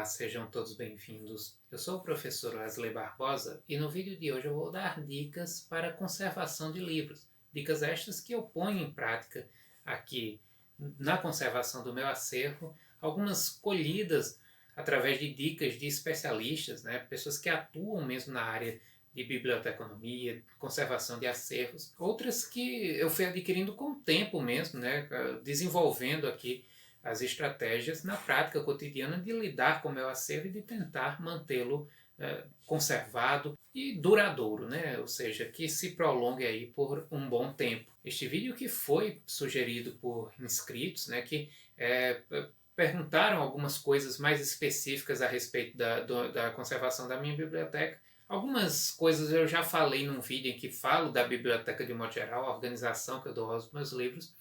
Olá, sejam todos bem-vindos. Eu sou o professor Wesley Barbosa e no vídeo de hoje eu vou dar dicas para a conservação de livros. Dicas estas que eu ponho em prática aqui na conservação do meu acervo, algumas colhidas através de dicas de especialistas, né, pessoas que atuam mesmo na área de biblioteconomia, conservação de acervos, outras que eu fui adquirindo com o tempo mesmo, né, desenvolvendo aqui as estratégias na prática cotidiana de lidar com o meu acervo e de tentar mantê-lo conservado e duradouro, né? Ou seja, que se prolongue aí por um bom tempo. Este vídeo que foi sugerido por inscritos, né, que perguntaram algumas coisas mais específicas a respeito da conservação da minha biblioteca. Algumas coisas eu já falei num vídeo em que falo da biblioteca de modo geral, a organização que eu dou aos meus livros,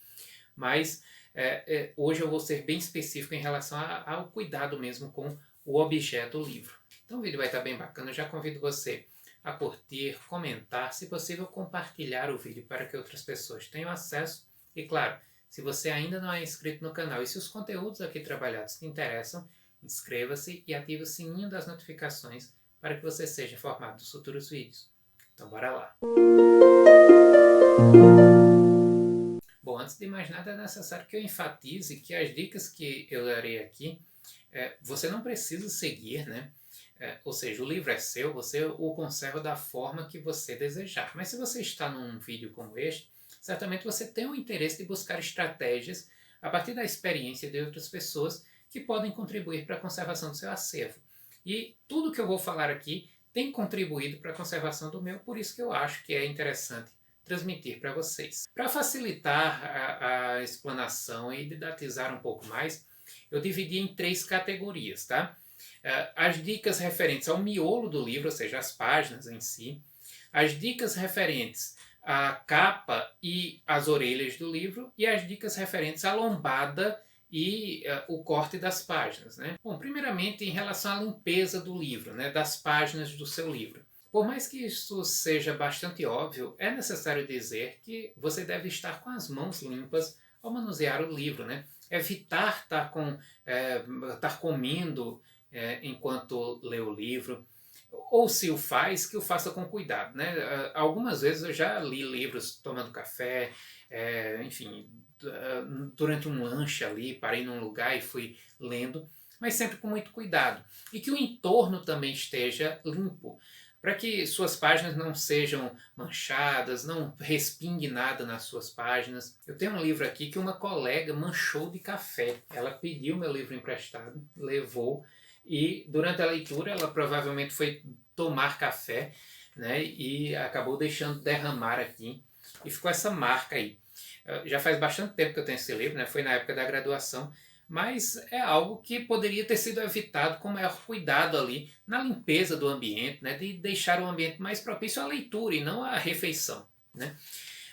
mas hoje eu vou ser bem específico em relação ao cuidado mesmo com o objeto do livro. Então o vídeo vai estar bem bacana, eu já convido você a curtir, comentar, se possível compartilhar o vídeo para que outras pessoas tenham acesso. E claro, se você ainda não é inscrito no canal e se os conteúdos aqui trabalhados te interessam, inscreva-se e ative o sininho das notificações para que você seja informado dos futuros vídeos. Então bora lá! Bom, antes de mais nada é necessário que eu enfatize que as dicas que eu darei aqui, você não precisa seguir, né? Ou seja, o livro é seu, você o conserva da forma que você desejar. Mas se você está num vídeo como este, certamente você tem o interesse de buscar estratégias a partir da experiência de outras pessoas que podem contribuir para a conservação do seu acervo. E tudo que eu vou falar aqui tem contribuído para a conservação do meu, por isso que eu acho que é interessante transmitir para vocês. Para facilitar a explanação e didatizar um pouco mais, eu dividi em 3 categorias, tá? As dicas referentes ao miolo do livro, ou seja, as páginas em si, as dicas referentes à capa e às orelhas do livro e as dicas referentes à lombada e o corte das páginas, né? Bom, primeiramente em relação à limpeza do livro, né, das páginas do seu livro. Por mais que isso seja bastante óbvio, é necessário dizer que você deve estar com as mãos limpas ao manusear o livro, né? Evitar estar comendo enquanto lê o livro, ou se o faz, que o faça com cuidado, né? Algumas vezes eu já li livros tomando café, enfim, durante um lanche ali, parei num lugar e fui lendo, mas sempre com muito cuidado. E que o entorno também esteja limpo, para que suas páginas não sejam manchadas, não respingue nada nas suas páginas. Eu tenho um livro aqui que uma colega manchou de café. Ela pediu meu livro emprestado, levou, e durante a leitura ela provavelmente foi tomar café, né, e acabou deixando derramar aqui, e ficou essa marca aí. Já faz bastante tempo que eu tenho esse livro, né, foi na época da graduação, mas é algo que poderia ter sido evitado com maior cuidado ali na limpeza do ambiente, né, de deixar o ambiente mais propício à leitura e não à refeição, né.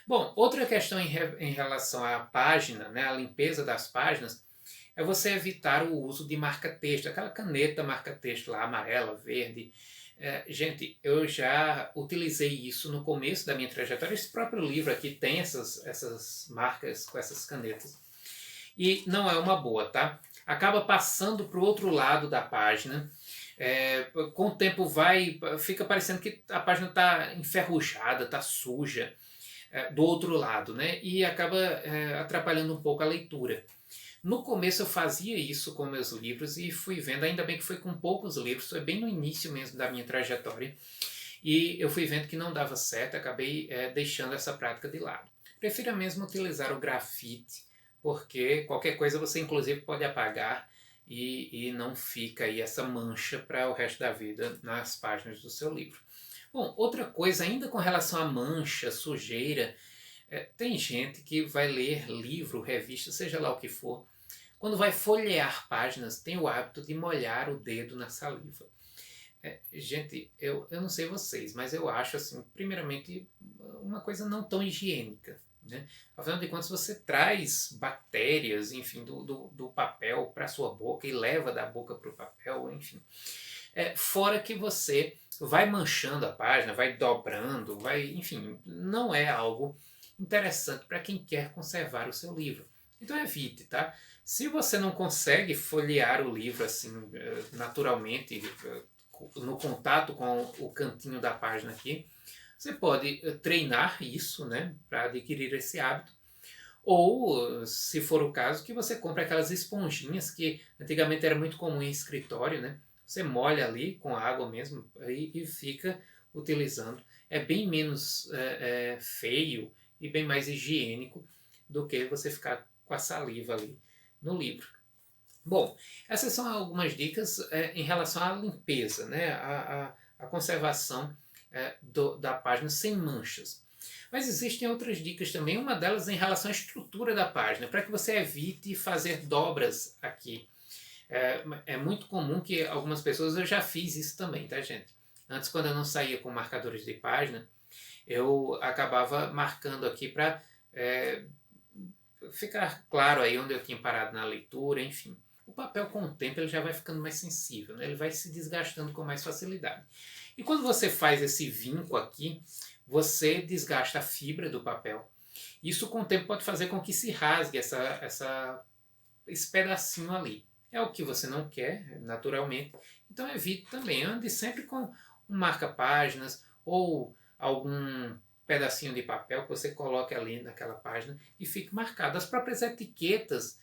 Bom, outra questão em relação à página, né, a limpeza das páginas, é você evitar o uso de marca-texto, aquela caneta marca-texto lá, amarela, verde. Gente, eu já utilizei isso no começo da minha trajetória. Esse próprio livro aqui tem essas marcas com essas canetas. E não é uma boa, tá? Acaba passando para o outro lado da página. Com o tempo fica parecendo que a página está enferrujada, está suja do outro lado, né? E acaba atrapalhando um pouco a leitura. No começo eu fazia isso com meus livros e fui vendo, ainda bem que foi com poucos livros, foi bem no início mesmo da minha trajetória, e eu fui vendo que não dava certo, acabei deixando essa prática de lado. Prefiro mesmo utilizar o grafite, porque qualquer coisa você inclusive pode apagar e não fica aí essa mancha para o resto da vida nas páginas do seu livro. Bom, outra coisa ainda com relação à mancha, sujeira, tem gente que vai ler livro, revista, seja lá o que for, quando vai folhear páginas, tem o hábito de molhar o dedo na saliva. Gente, eu não sei vocês, mas eu acho, assim, primeiramente, uma coisa não tão higiênica, né? Afinal de contas, você traz bactérias, enfim, do papel para a sua boca e leva da boca para o papel, enfim. Fora que você vai manchando a página, vai dobrando, enfim, não é algo interessante para quem quer conservar o seu livro. Então evite, tá? Se você não consegue folhear o livro assim naturalmente, no contato com o cantinho da página aqui, você pode treinar isso, né, para adquirir esse hábito. Ou, se for o caso, que você compre aquelas esponjinhas que antigamente era muito comum em escritório, né? Você molha ali com água mesmo e fica utilizando. É bem menos feio e bem mais higiênico do que você ficar com a saliva ali no livro. Bom, essas são algumas dicas em relação à limpeza, né? A conservação da página sem manchas. Mas existem outras dicas também, uma delas em relação à estrutura da página, para que você evite fazer dobras aqui. É muito comum que algumas pessoas, eu já fiz isso também, tá, gente? Antes, quando eu não saía com marcadores de página, eu acabava marcando aqui para ficar claro aí onde eu tinha parado na leitura, enfim. O papel, com o tempo, ele já vai ficando mais sensível, né? Ele vai se desgastando com mais facilidade. E quando você faz esse vinco aqui, você desgasta a fibra do papel. Isso, com o tempo, pode fazer com que se rasgue esse pedacinho ali. É o que você não quer, naturalmente. Então, evite também. Ande sempre com um marca-páginas ou algum pedacinho de papel que você coloque ali naquela página e fique marcado. As próprias etiquetas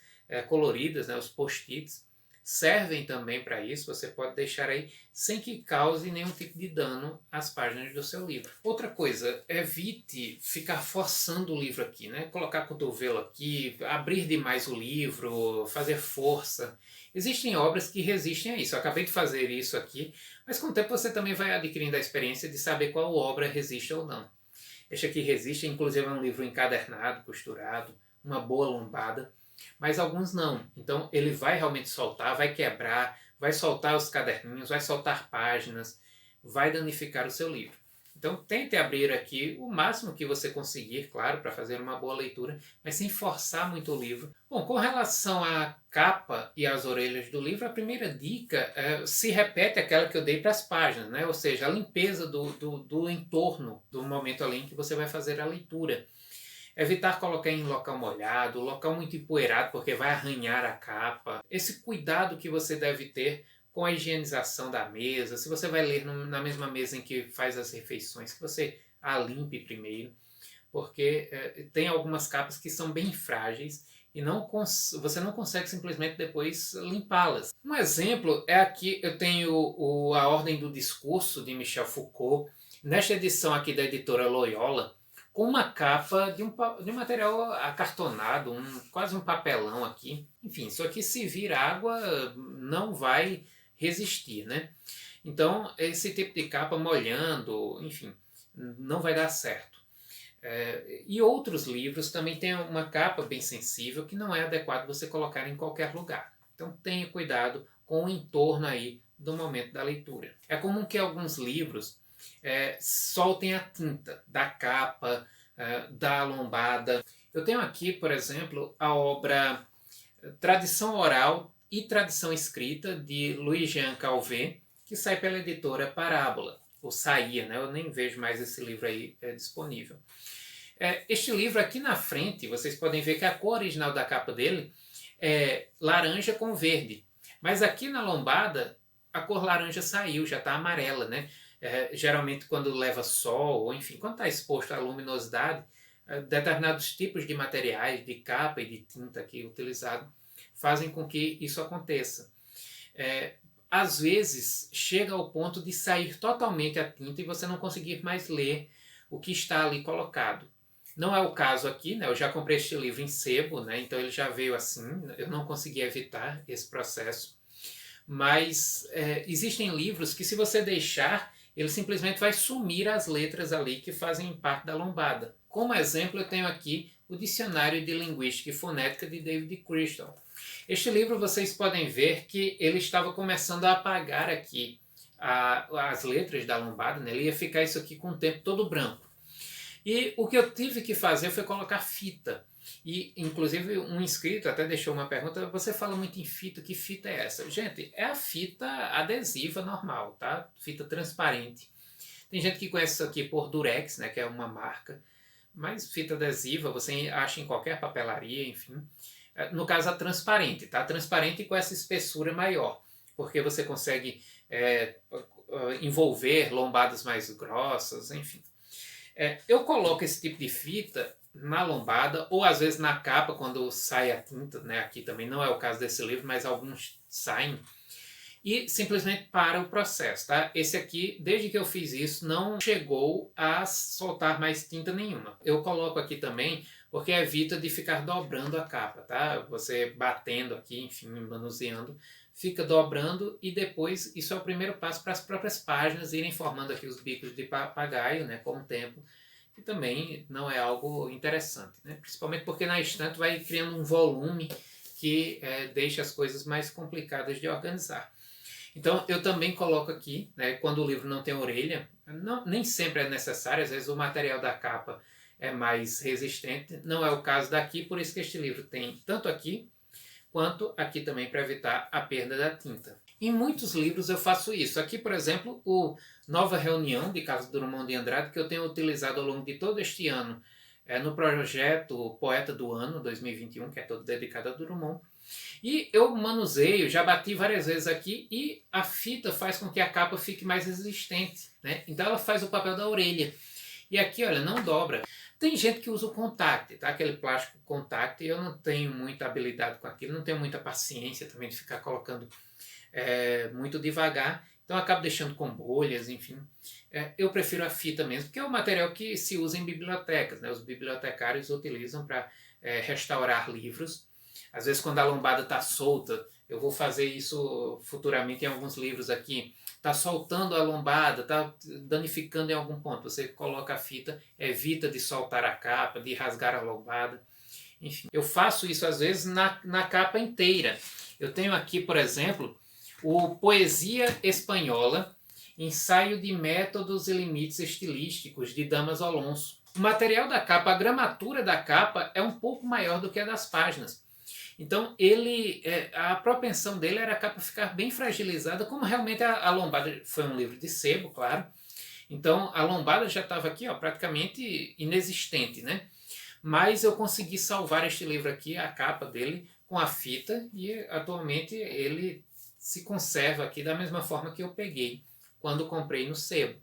coloridas, né, os post-its, servem também para isso. Você pode deixar aí sem que cause nenhum tipo de dano às páginas do seu livro. Outra coisa, evite ficar forçando o livro aqui, né? Colocar cotovelo aqui, abrir demais o livro, fazer força. Existem obras que resistem a isso. Eu acabei de fazer isso aqui, mas com o tempo você também vai adquirindo a experiência de saber qual obra resiste ou não. Este aqui resiste, inclusive é um livro encadernado, costurado, uma boa lombada, mas alguns não. Então ele vai realmente soltar, vai quebrar, vai soltar os caderninhos, vai soltar páginas, vai danificar o seu livro. Então tente abrir aqui o máximo que você conseguir, claro, para fazer uma boa leitura, mas sem forçar muito o livro. Bom, com relação à capa e às orelhas do livro, a primeira dica se repete aquela que eu dei para as páginas, né? Ou seja, a limpeza do entorno do momento ali em que você vai fazer a leitura. Evitar colocar em local molhado, local muito empoeirado, porque vai arranhar a capa. Esse cuidado que você deve ter com a higienização da mesa. Se você vai ler na mesma mesa em que faz as refeições, que você a limpe primeiro, porque tem algumas capas que são bem frágeis e você não consegue simplesmente depois limpá-las. Um exemplo é aqui, eu tenho A Ordem do Discurso, de Michel Foucault, nesta edição aqui da editora Loyola, com uma capa de um material acartonado, quase um papelão aqui. Enfim, isso aqui, se vir água, não vai resistir, né? Então, esse tipo de capa molhando, enfim, não vai dar certo. E outros livros também têm uma capa bem sensível que não é adequado você colocar em qualquer lugar. Então tenha cuidado com o entorno aí do momento da leitura. É comum que alguns livros soltem a tinta da capa, da lombada. Eu tenho aqui, por exemplo, a obra Tradição Oral e Tradição Escrita, de Louis-Jean Calvé, que sai pela editora Parábola, ou saía, né? Eu nem vejo mais esse livro aí disponível. Este livro aqui na frente, vocês podem ver que a cor original da capa dele é laranja com verde. Mas aqui na lombada, a cor laranja saiu, já está amarela, né? Geralmente quando leva sol, ou enfim, quando está exposto à luminosidade, determinados tipos de materiais, de capa e de tinta aqui utilizado, fazem com que isso aconteça. Às vezes, chega ao ponto de sair totalmente a tinta e você não conseguir mais ler o que está ali colocado. Não é o caso aqui, né? Eu já comprei este livro em sebo, né? Então ele já veio assim, eu não consegui evitar esse processo. Mas existem livros que, se você deixar, ele simplesmente vai sumir as letras ali que fazem parte da lombada. Como exemplo, eu tenho aqui o Dicionário de Linguística e Fonética, de David Crystal. Este livro, vocês podem ver que ele estava começando a apagar aqui as letras da lombada, né? Ele ia ficar isso aqui com o tempo todo branco. E o que eu tive que fazer foi colocar fita. E, inclusive, um inscrito até deixou uma pergunta: você fala muito em fita, que fita é essa? Gente, é a fita adesiva normal, tá? Fita transparente. Tem gente que conhece isso aqui por Durex, né, que é uma marca, mas fita adesiva você acha em qualquer papelaria, enfim. no caso a transparente, tá? Transparente com essa espessura maior, porque você consegue envolver lombadas mais grossas, enfim. Eu coloco esse tipo de fita na lombada, ou às vezes na capa, quando sai a tinta, né? Aqui também não é o caso desse livro, mas alguns saem, e simplesmente para o processo, tá? Esse aqui, desde que eu fiz isso, não chegou a soltar mais tinta nenhuma. Eu coloco aqui também porque evita de ficar dobrando a capa, tá? Você batendo aqui, enfim, manuseando, fica dobrando, e depois isso é o primeiro passo para as próprias páginas irem formando aqui os bicos de papagaio, né, com o tempo, que também não é algo interessante, né? Principalmente porque na estante vai criando um volume que deixa as coisas mais complicadas de organizar. Então eu também coloco aqui, né, quando o livro não tem orelha, nem sempre é necessário, às vezes o material da capa é mais resistente, não é o caso daqui, por isso que este livro tem tanto aqui quanto aqui também para evitar a perda da tinta. Em muitos livros eu faço isso. Aqui, por exemplo, o Nova Reunião, de Carlos Drummond de Andrade, que eu tenho utilizado ao longo de todo este ano no projeto Poeta do Ano 2021, que é todo dedicado a Drummond. E eu manuseio, já bati várias vezes aqui, e a fita faz com que a capa fique mais resistente, né? Então ela faz o papel da orelha. E aqui, olha, não dobra. Tem gente que usa o contact, tá? Aquele plástico contact, e eu não tenho muita habilidade com aquilo, não tenho muita paciência também de ficar colocando muito devagar, então eu acabo deixando com bolhas, enfim. Eu prefiro a fita mesmo, porque é o material que se usa em bibliotecas, né? Os bibliotecários utilizam para restaurar livros. Às vezes, quando a lombada está solta, eu vou fazer isso futuramente em alguns livros aqui, está soltando a lombada, está danificando em algum ponto. Você coloca a fita, evita de soltar a capa, de rasgar a lombada. Enfim, eu faço isso às vezes na capa inteira. Eu tenho aqui, por exemplo, o Poesia Espanhola, Ensaio de Métodos e Limites Estilísticos, de Damas Alonso. O material da capa, a gramatura da capa é um pouco maior do que a das páginas. Então, a propensão dele era a capa ficar bem fragilizada, como realmente a lombada foi um livro de sebo, claro. Então, a lombada já estava aqui, ó, praticamente inexistente, né? Mas eu consegui salvar este livro aqui, a capa dele, com a fita, e atualmente ele se conserva aqui da mesma forma que eu peguei quando comprei no sebo.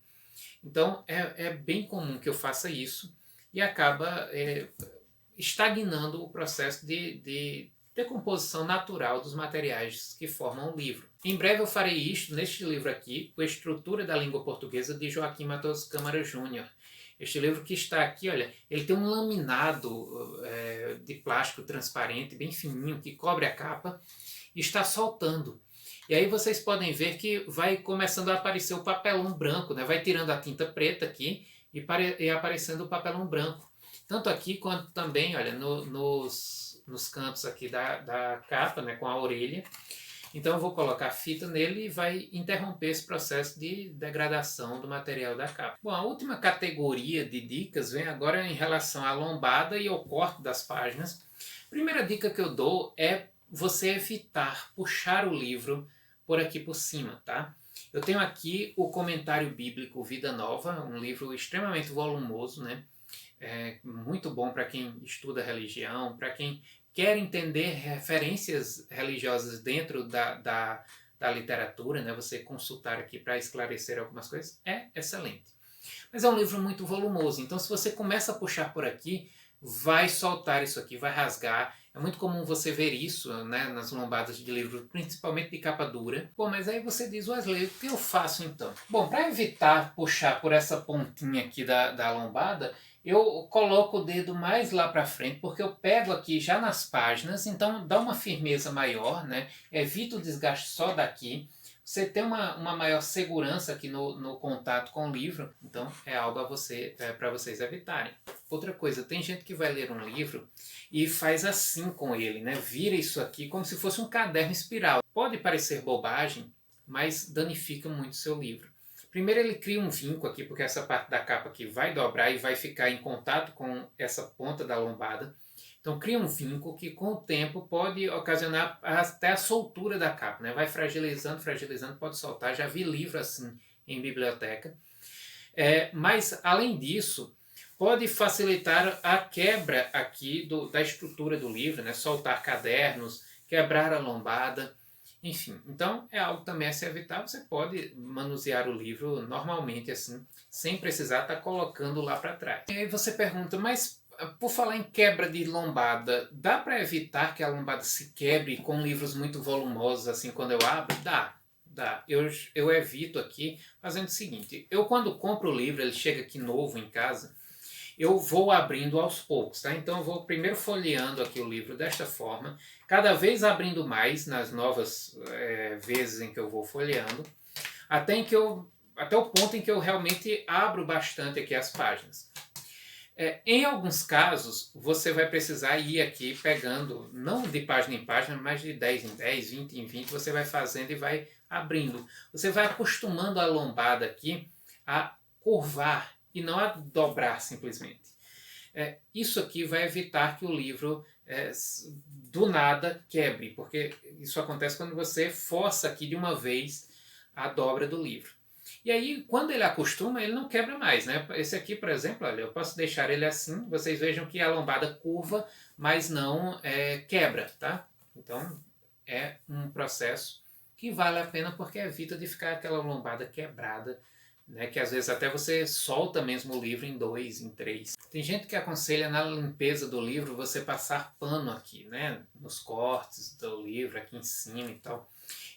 Então, é bem comum que eu faça isso, e acaba estagnando o processo de decomposição natural dos materiais que formam o livro. Em breve eu farei isto neste livro aqui, O Estrutura da Língua Portuguesa, de Joaquim Matos Câmara Júnior. Este livro que está aqui, olha, ele tem um laminado de plástico transparente, bem fininho, que cobre a capa, e está soltando. E aí vocês podem ver que vai começando a aparecer o papelão branco, né? Vai tirando a tinta preta aqui e aparecendo o papelão branco. Tanto aqui quanto também, olha, nos cantos aqui da capa, né, com a orelha. Então eu vou colocar a fita nele e vai interromper esse processo de degradação do material da capa. Bom, a última categoria de dicas vem agora em relação à lombada e ao corte das páginas. Primeira dica que eu dou é você evitar puxar o livro por aqui por cima, tá? Eu tenho aqui o Comentário Bíblico Vida Nova, um livro extremamente volumoso, né? Muito bom para quem estuda religião, para quem quer entender referências religiosas dentro da literatura, né? Você consultar aqui para esclarecer algumas coisas é excelente. Mas é um livro muito volumoso, então se você começa a puxar por aqui, vai soltar isso aqui, vai rasgar. É muito comum você ver isso, né, nas lombadas de livros, principalmente de capa dura. Bom, mas aí você diz, Wesley, o que eu faço então? Bom, para evitar puxar por essa pontinha aqui da lombada, eu coloco o dedo mais lá para frente, porque eu pego aqui já nas páginas, então dá uma firmeza maior, né? Evita o desgaste só daqui. Você tem uma maior segurança aqui no contato com o livro, então é algo para vocês evitarem. Outra coisa, tem gente que vai ler um livro e faz assim com ele, né? Vira isso aqui como se fosse um caderno espiral. Pode parecer bobagem, mas danifica muito o seu livro. Primeiro ele cria um vinco aqui, porque essa parte da capa aqui vai dobrar e vai ficar em contato com essa ponta da lombada. Então cria um vinco que com o tempo pode ocasionar até a soltura da capa, né? Vai fragilizando, fragilizando, pode soltar. Já vi livro assim em biblioteca. Mas além disso, pode facilitar a quebra aqui da estrutura do livro, né? Soltar cadernos, quebrar a lombada, enfim. Então é algo também a se evitar. Você pode manusear o livro normalmente assim, sem precisar estar colocando lá para trás. E aí você pergunta, mas por falar em quebra de lombada, dá para evitar que a lombada se quebre com livros muito volumosos assim quando eu abro? Dá. Dá. Eu evito aqui fazendo o seguinte, eu quando compro o livro, ele chega aqui novo em casa, eu vou abrindo aos poucos, tá? Então eu vou primeiro folheando aqui o livro desta forma, cada vez abrindo mais nas novas vezes em que eu vou folheando, até o ponto em que eu realmente abro bastante aqui as páginas. Em alguns casos, você vai precisar ir aqui pegando, não de página em página, mas de 10 em 10, 20 em 20, você vai fazendo e vai abrindo. Você vai acostumando a lombada aqui a curvar e não a dobrar simplesmente. Isso aqui vai evitar que o livro do nada quebre, porque isso acontece quando você força aqui de uma vez a dobra do livro. E aí, quando ele acostuma, ele não quebra mais, né? Esse aqui, por exemplo, olha, eu posso deixar ele assim, vocês vejam que a lombada curva, mas não quebra, tá? Então, é um processo que vale a pena porque evita de ficar aquela lombada quebrada, né, que às vezes até você solta mesmo o livro em 2, em 3. Tem gente que aconselha na limpeza do livro você passar pano aqui, né, nos cortes do livro, aqui em cima e tal.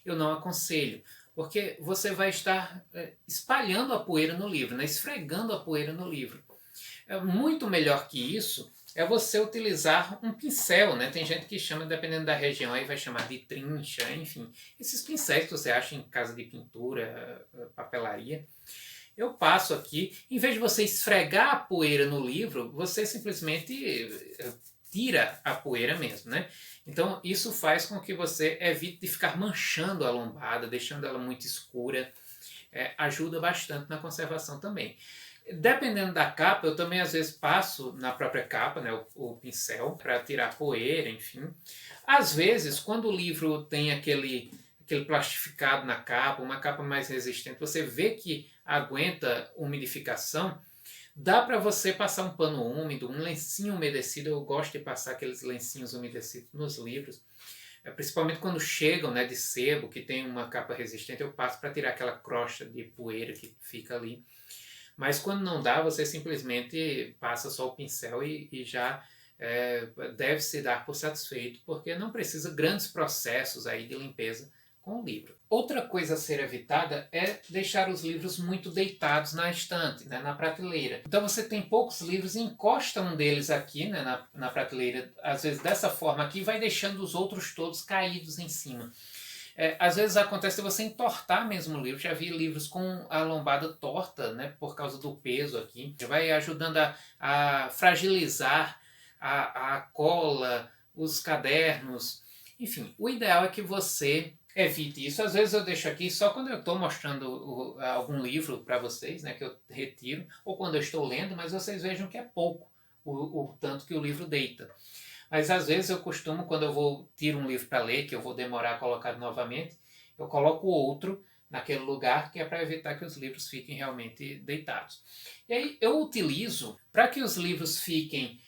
Eu não aconselho, porque você vai estar espalhando a poeira no livro, né, esfregando a poeira no livro. É muito melhor que isso é você utilizar um pincel, né? Tem gente que chama, dependendo da região, aí vai chamar de trincha, enfim. Esses pincéis que você acha em casa de pintura, papelaria. Eu passo aqui, em vez de você esfregar a poeira no livro, você simplesmente tira a poeira mesmo, né? Então isso faz com que você evite de ficar manchando a lombada, deixando ela muito escura. Ajuda bastante na conservação também. Dependendo da capa, eu também às vezes passo na própria capa, né, o pincel, para tirar poeira, enfim. Às vezes, quando o livro tem aquele plastificado na capa, uma capa mais resistente, você vê que aguenta umidificação, dá para você passar um pano úmido, um lencinho umedecido. Eu gosto de passar aqueles lencinhos umedecidos nos livros, principalmente quando chegam, né, de sebo, que tem uma capa resistente, eu passo para tirar aquela crosta de poeira que fica ali. Mas quando não dá, você simplesmente passa só o pincel e já deve se dar por satisfeito, porque não precisa grandes processos aí de limpeza com o livro. Outra coisa a ser evitada é deixar os livros muito deitados na estante, né, na prateleira. Então você tem poucos livros, encosta um deles aqui, né, na prateleira, às vezes dessa forma aqui, e vai deixando os outros todos caídos em cima. Às vezes acontece de você entortar mesmo o livro. Já vi livros com a lombada torta, né, por causa do peso aqui. Vai ajudando a fragilizar a cola, os cadernos. Enfim, o ideal é que você evite isso. Às vezes eu deixo aqui só quando eu estou mostrando algum livro para vocês, né, que eu retiro, ou quando eu estou lendo, mas vocês vejam que é pouco o tanto que o livro deita. Mas às vezes eu costumo, quando eu tiro um livro para ler, que eu vou demorar a colocar novamente, eu coloco outro naquele lugar, que é para evitar que os livros fiquem realmente deitados. E aí eu utilizo, para que os livros fiquem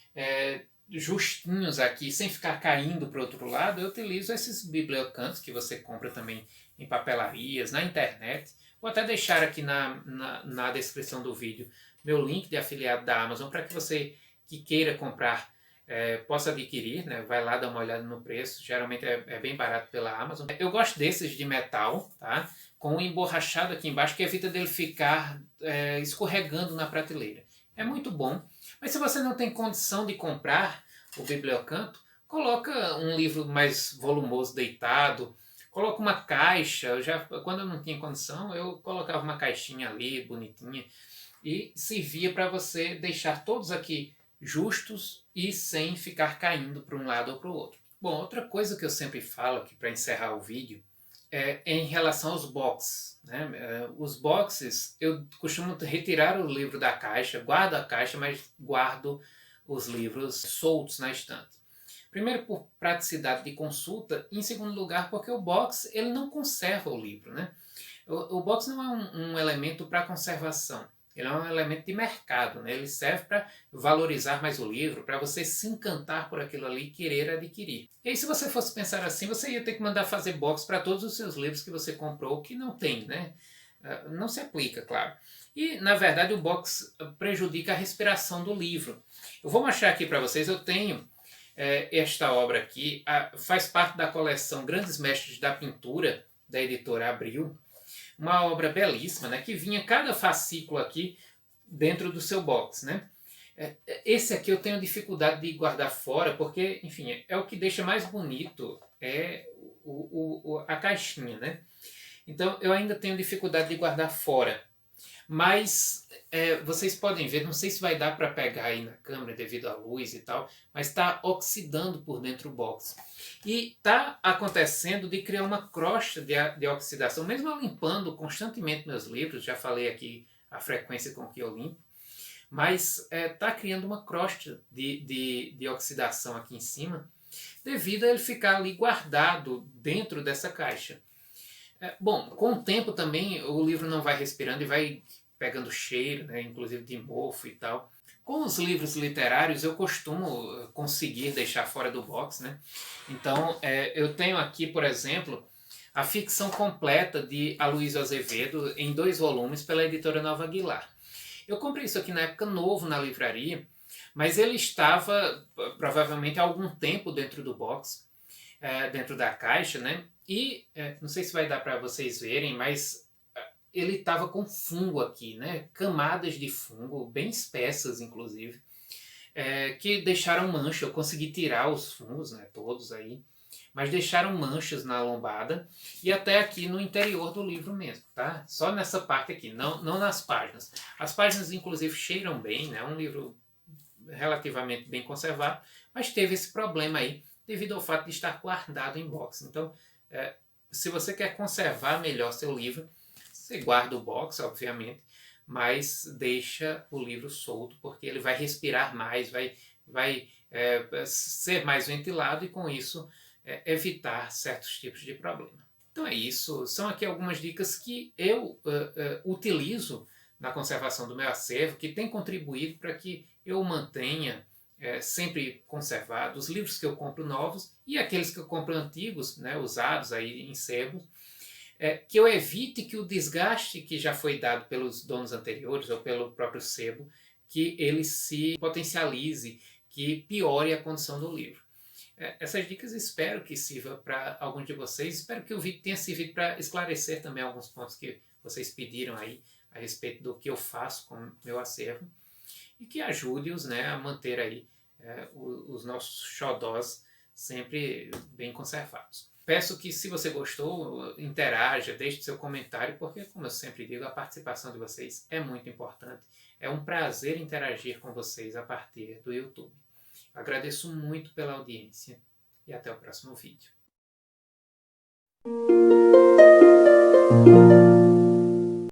justinhos aqui, sem ficar caindo para o outro lado, eu utilizo esses bibliocantos que você compra também em papelarias, na internet. Vou até deixar aqui na descrição do vídeo meu link de afiliado da Amazon, para que você que queira comprar possa adquirir, né? Vai lá dar uma olhada no preço, geralmente é bem barato pela Amazon. Eu gosto desses de metal, tá? Com um emborrachado aqui embaixo que evita dele ficar escorregando na prateleira. É muito bom, mas se você não tem condição de comprar o bibliocanto, coloca um livro mais volumoso deitado, coloca uma caixa. Quando eu não tinha condição, eu colocava uma caixinha ali, bonitinha, e servia para você deixar todos aqui justos e sem ficar caindo para um lado ou para o outro. Bom, outra coisa que eu sempre falo aqui para encerrar o vídeo é em relação aos boxes, né? Os boxes, eu costumo retirar o livro da caixa, guardo a caixa, mas guardo os livros soltos na estante. Primeiro, por praticidade de consulta, e em segundo lugar, porque o box ele não conserva o livro, né? O box não é um elemento para conservação. Ele é um elemento de mercado, né? Ele serve para valorizar mais o livro, para você se encantar por aquilo ali e querer adquirir. E aí, se você fosse pensar assim, você ia ter que mandar fazer box para todos os seus livros que você comprou, que não tem, né? Não se aplica, claro. E, na verdade, o box prejudica a respiração do livro. Eu vou mostrar aqui para vocês, eu tenho esta obra aqui, faz parte da coleção Grandes Mestres da Pintura, da editora Abril, uma obra belíssima, né, que vinha cada fascículo aqui dentro do seu box, né? Esse aqui eu tenho dificuldade de guardar fora, porque, enfim, é o que deixa mais bonito, a caixinha, né? Então eu ainda tenho dificuldade de guardar fora. Mas vocês podem ver, não sei se vai dar para pegar aí na câmera devido à luz e tal, mas está oxidando por dentro o box. E está acontecendo de criar uma crosta de oxidação, mesmo eu limpando constantemente meus livros, já falei aqui a frequência com que eu limpo, mas está criando uma crosta de oxidação aqui em cima, devido a ele ficar ali guardado dentro dessa caixa. Bom, com o tempo também o livro não vai respirando e vai pegando cheiro, né, inclusive de mofo e tal. Com os livros literários eu costumo conseguir deixar fora do box, né? Então eu tenho aqui, por exemplo, a ficção completa de Aloysio Azevedo em 2 volumes pela editora Nova Aguilar. Eu comprei isso aqui na época novo na livraria, mas ele estava provavelmente há algum tempo dentro do box, dentro da caixa, né? E não sei se vai dar para vocês verem, mas ele estava com fungo aqui, né? Camadas de fungo, bem espessas inclusive, que deixaram mancha. Eu consegui tirar os fungos, né, todos aí, mas deixaram manchas na lombada e até aqui no interior do livro mesmo, tá? Só nessa parte aqui, não nas páginas. As páginas inclusive cheiram bem, né? É um livro relativamente bem conservado, mas teve esse problema aí devido ao fato de estar guardado em box. Então, se você quer conservar melhor seu livro, você guarda o box, obviamente, mas deixa o livro solto, porque ele vai respirar mais, vai ser mais ventilado e, com isso, evitar certos tipos de problema. Então é isso. São aqui algumas dicas que eu utilizo na conservação do meu acervo, que tem contribuído para que eu mantenha sempre conservado os livros que eu compro novos e aqueles que eu compro antigos, né, usados aí em sebos, que eu evite que o desgaste que já foi dado pelos donos anteriores ou pelo próprio sebo, que ele se potencialize, que piore a condição do livro. Essas dicas espero que sirva para alguns de vocês, espero que o vídeo tenha servido para esclarecer também alguns pontos que vocês pediram aí a respeito do que eu faço com o meu acervo, e que ajude-os, né, a manter aí os nossos xodós sempre bem conservados. Peço que, se você gostou, interaja, deixe seu comentário, porque, como eu sempre digo, a participação de vocês é muito importante. É um prazer interagir com vocês a partir do YouTube. Agradeço muito pela audiência e até o próximo vídeo.